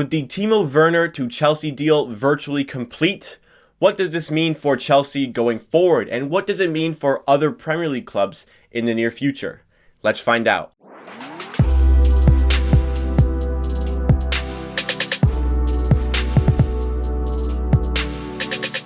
With the Timo Werner to Chelsea deal virtually complete, what does this mean for Chelsea going forward? And what does it mean for other Premier League clubs in the near future? Let's find out.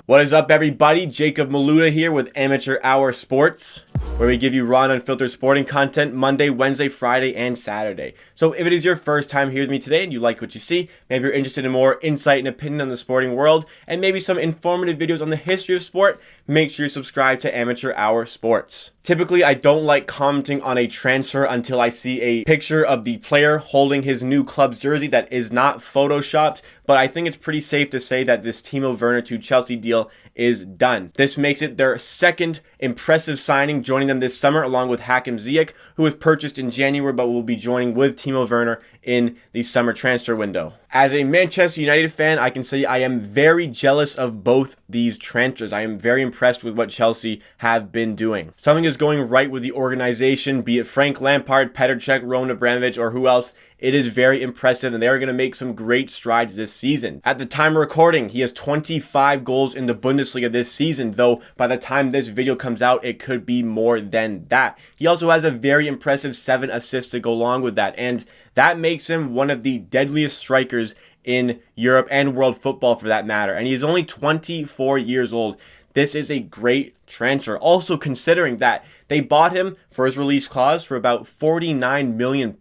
What is up, everybody? Jacob Maluda here with Amateur Hour Sports, where we give you raw and unfiltered sporting content Monday, Wednesday, Friday, and Saturday. So if it is your first time here with me today and you like what you see, maybe you're interested in more insight and opinion on the sporting world, and maybe some informative videos on the history of sport, make sure you subscribe to Amateur Hour Sports. Typically, I don't like commenting on a transfer until I see a picture of the player holding his new club's jersey that is not photoshopped, but I think it's pretty safe to say that this Timo Werner to Chelsea deal is done. This makes it their second impressive signing, joining them this summer along with Hakim Ziyech, who was purchased in January but will be joining with Timo Werner in the summer transfer window. As a Manchester United fan, I can say I am very jealous of both these transfers. I am very impressed with what Chelsea have been doing. Something is going right with the organization, be it Frank Lampard, Petr Cech, Roman Abramovich, or who else. It is very impressive, and they are going to make some great strides this season. At the time of recording, he has 25 goals in the Bundesliga this season, though by the time this video comes out, it could be more than that. He also has a very impressive 7 assists to go along with that, and that makes him one of the deadliest strikers in Europe and world football for that matter. And he's only 24 years old. This is a great transfer. Also considering that they bought him for his release clause for about £49 million,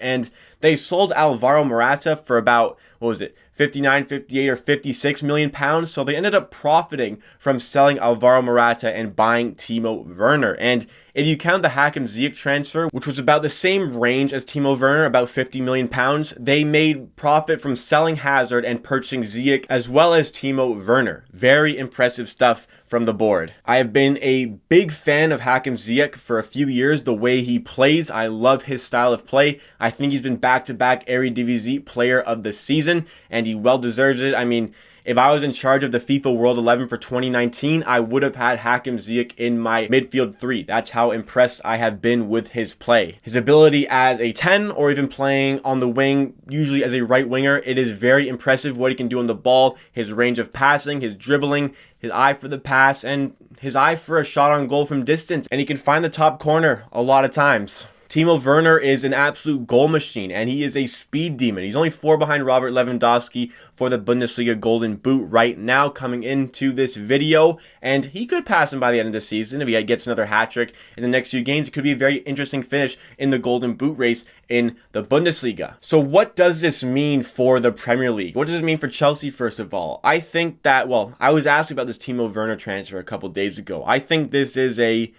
and they sold Alvaro Morata for about, 59, 58, or 56 million pounds. So they ended up profiting from selling Alvaro Morata and buying Timo Werner. And if you count the Hakim Ziyech transfer, which was about the same range as Timo Werner, about 50 million pounds, they made profit from selling Hazard and purchasing Ziyech as well as Timo Werner. Very impressive stuff from the board. I have been a big fan of Hakim Ziyech for a few years. The way he plays, I love his style of play. I think he's been back-to-back Eredivisie Player of the Season, and he well deserves it. I mean, if I was in charge of the FIFA World 11 for 2019, I would have had Hakim Ziyech in my midfield 3. That's how impressed I have been with his play. His ability as a 10 or even playing on the wing, usually as a right winger, it is very impressive what he can do on the ball, his range of passing, his dribbling, his eye for the pass, and his eye for a shot on goal from distance. And he can find the top corner a lot of times. Timo Werner is an absolute goal machine, and he is a speed demon. He's only 4 behind Robert Lewandowski for the Bundesliga Golden Boot right now coming into this video, and he could pass him by the end of the season. If he gets another hat-trick in the next few games, it could be a very interesting finish in the Golden Boot race in the Bundesliga. So what does this mean for the Premier League? What does it mean for Chelsea, first of all? I think that, I was asked about this Timo Werner transfer a couple days ago. I think this is a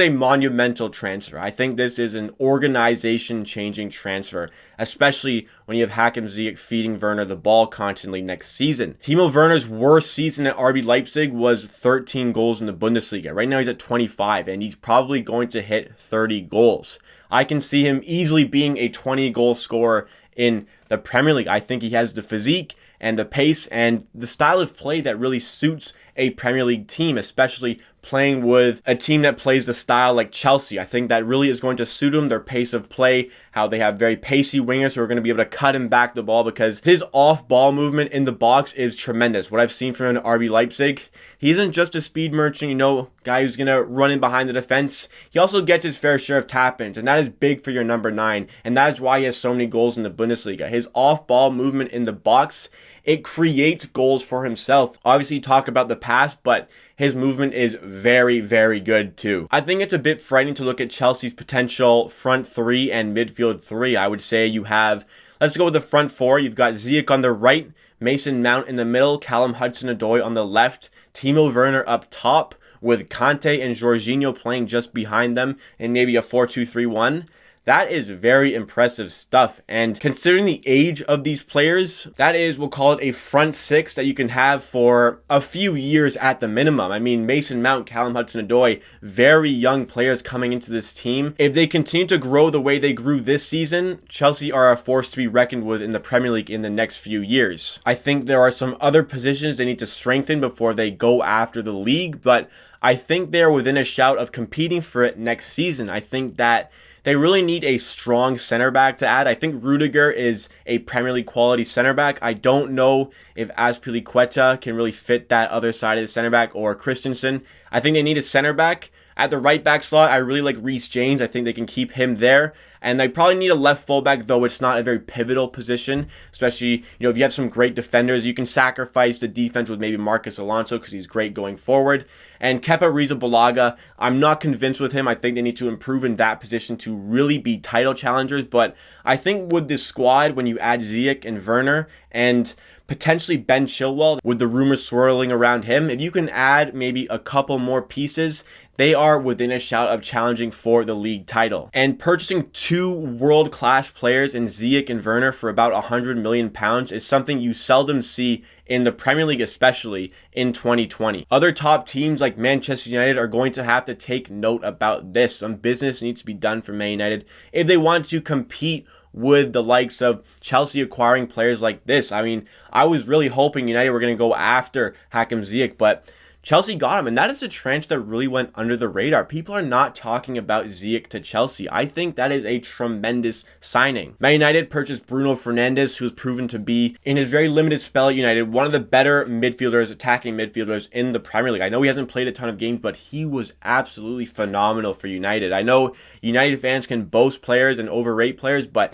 monumental transfer. I think this is an organization-changing transfer, especially when you have Hakim Ziyech feeding Werner the ball constantly next season. Timo Werner's worst season at RB Leipzig was 13 goals in the Bundesliga. Right now he's at 25, and he's probably going to hit 30 goals. I can see him easily being a 20-goal scorer in the Premier League. I think he has the physique and the pace and the style of play that really suits a Premier League team, especially playing with a team that plays the style like Chelsea. I think that really is going to suit him, their pace of play, how they have very pacey wingers who are going to be able to cut him back the ball, because his off-ball movement in the box is tremendous. What I've seen from him in RB Leipzig, he isn't just a speed merchant, guy who's going to run in behind the defense. He also gets his fair share of tap-ins, and that is big for your number 9, and that is why he has so many goals in the Bundesliga. His off-ball movement in the box, it creates goals for himself. Obviously, you talk about the pass, but his movement is very, very good too. I think it's a bit frightening to look at Chelsea's potential front 3 and midfield 3. I would say you have, let's go with the front 4. You've got Ziyech on the right, Mason Mount in the middle, Callum Hudson-Odoi on the left, Timo Werner up top, with Kante and Jorginho playing just behind them, and maybe a 4-2-3-1. That is very impressive stuff. And considering the age of these players, that is, we'll call it a front 6 that you can have for a few years at the minimum. I mean, Mason Mount, Callum Hudson-Odoi, very young players coming into this team. If they continue to grow the way they grew this season, Chelsea are a force to be reckoned with in the Premier League in the next few years. I think there are some other positions they need to strengthen before they go after the league, but I think they're within a shout of competing for it next season. I think that they really need a strong center back to add. I think Rudiger is a Premier League quality center back. I don't know if Azpilicueta can really fit that other side of the center back, or Christensen. I think they need a center back. At the right back slot, I really like Reece James. I think they can keep him there. And they probably need a left fullback, though it's not a very pivotal position. Especially, if you have some great defenders, you can sacrifice the defense with maybe Marcus Alonso because he's great going forward. And Kepa Arrizabalaga, I'm not convinced with him. I think they need to improve in that position to really be title challengers. But I think with this squad, when you add Ziyech and Werner and potentially Ben Chilwell, with the rumors swirling around him, if you can add maybe a couple more pieces, they are within a shout of challenging for the league title. And purchasing two world-class players in Ziyech and Werner for about £100 million is something you seldom see in the Premier League, especially in 2020. Other top teams like Manchester United are going to have to take note about this. Some business needs to be done for Man United if they want to compete with the likes of Chelsea acquiring players like this. I mean, I was really hoping United were going to go after Hakim Ziyech, but Chelsea got him, and that is a transfer that really went under the radar. People are not talking about Ziyech to Chelsea. I think that is a tremendous signing. Man United purchased Bruno Fernandes, who has proven to be, in his very limited spell at United, one of the better midfielders, attacking midfielders in the Premier League. I know he hasn't played a ton of games, but he was absolutely phenomenal for United. I know United fans can boast players and overrate players, but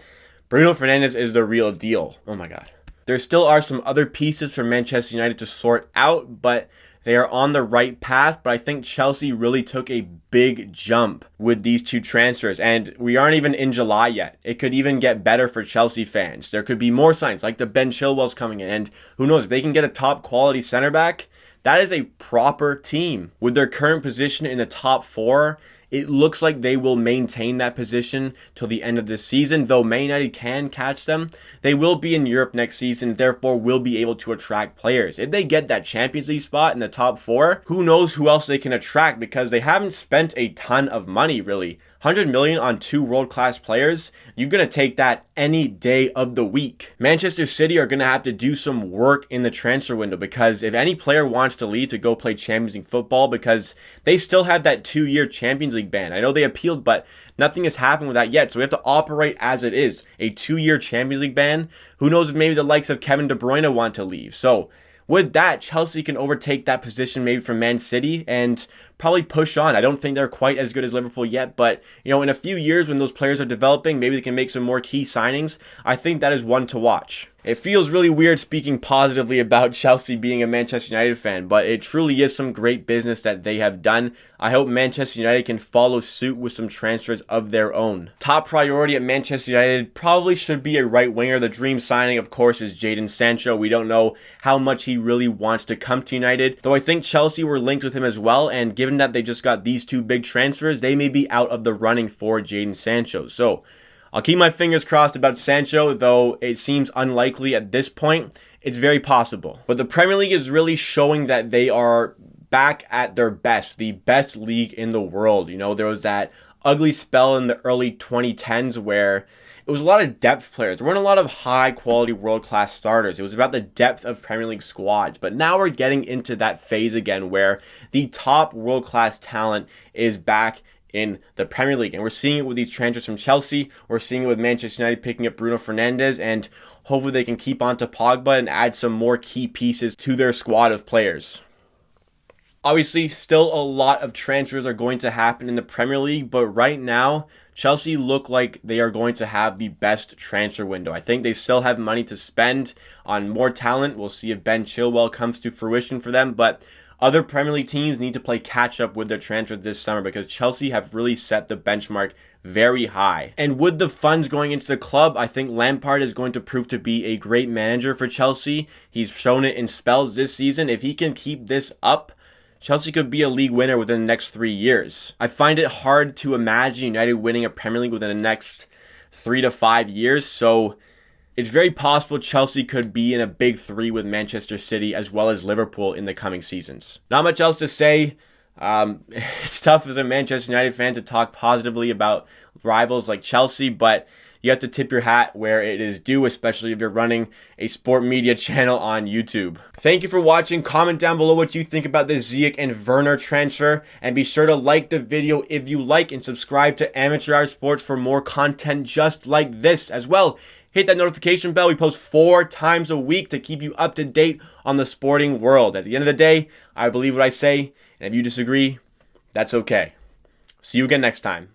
Bruno Fernandes is the real deal. Oh my God. There still are some other pieces for Manchester United to sort out, but they are on the right path. But I think Chelsea really took a big jump with these two transfers. And we aren't even in July yet. It could even get better for Chelsea fans. There could be more signs, like the Ben Chilwell's coming in. And who knows, if they can get a top quality center back, that is a proper team. With their current position in the top four, it looks like they will maintain that position till the end of this season. Though Man United can catch them, they will be in Europe next season, therefore will be able to attract players. If they get that Champions League spot in the top four, who knows who else they can attract, because they haven't spent a ton of money really. 100 million on two world-class players, you're going to take that any day of the week. Manchester City are going to have to do some work in the transfer window, because if any player wants to leave to go play Champions League football, because they still have that 2-year Champions League ban. I know they appealed, but nothing has happened with that yet. So we have to operate as it is. A 2-year Champions League ban. Who knows if maybe the likes of Kevin De Bruyne want to leave. So with that, Chelsea can overtake that position maybe from Man City and probably push on. I don't think they're quite as good as Liverpool yet, but in a few years when those players are developing, maybe they can make some more key signings. I think that is one to watch. It feels really weird speaking positively about Chelsea being a Manchester United fan, but it truly is some great business that they have done. I hope Manchester United can follow suit with some transfers of their own. Top priority at Manchester United probably should be a right winger. The dream signing, of course, is Jadon Sancho. We don't know how much he really wants to come to United, though I think Chelsea were linked with him as well, and given that they just got these two big transfers, they may be out of the running for Jadon Sancho. So I'll keep my fingers crossed about Sancho, though it seems unlikely at this point. It's very possible. But the Premier League is really showing that they are back at their best, the best league in the world. There was that ugly spell in the early 2010s where it was a lot of depth players. There weren't a lot of high-quality world-class starters. It was about the depth of Premier League squads. But now we're getting into that phase again where the top world-class talent is back in the Premier League. And we're seeing it with these transfers from Chelsea. We're seeing it with Manchester United picking up Bruno Fernandes. And hopefully they can keep on to Pogba and add some more key pieces to their squad of players. Obviously, still a lot of transfers are going to happen in the Premier League, but right now, Chelsea look like they are going to have the best transfer window. I think they still have money to spend on more talent. We'll see if Ben Chilwell comes to fruition for them, but other Premier League teams need to play catch up with their transfer this summer because Chelsea have really set the benchmark very high. And with the funds going into the club, I think Lampard is going to prove to be a great manager for Chelsea. He's shown it in spells this season. If he can keep this up, Chelsea could be a league winner within the next 3 years. I find it hard to imagine United winning a Premier League within the next 3 to 5 years, so it's very possible Chelsea could be in a big three with Manchester City as well as Liverpool in the coming seasons. Not much else to say. It's tough as a Manchester United fan to talk positively about rivals like Chelsea, but you have to tip your hat where it is due, especially if you're running a sport media channel on YouTube. Thank you for watching. Comment down below what you think about the Ziyech and Werner transfer, and be sure to like the video if you like, and subscribe to Amateur Hour Sports for more content just like this as well. Hit that notification bell. We post 4 times a week to keep you up to date on the sporting world. At the end of the day, I believe what I say, and if you disagree, that's okay. See you again next time.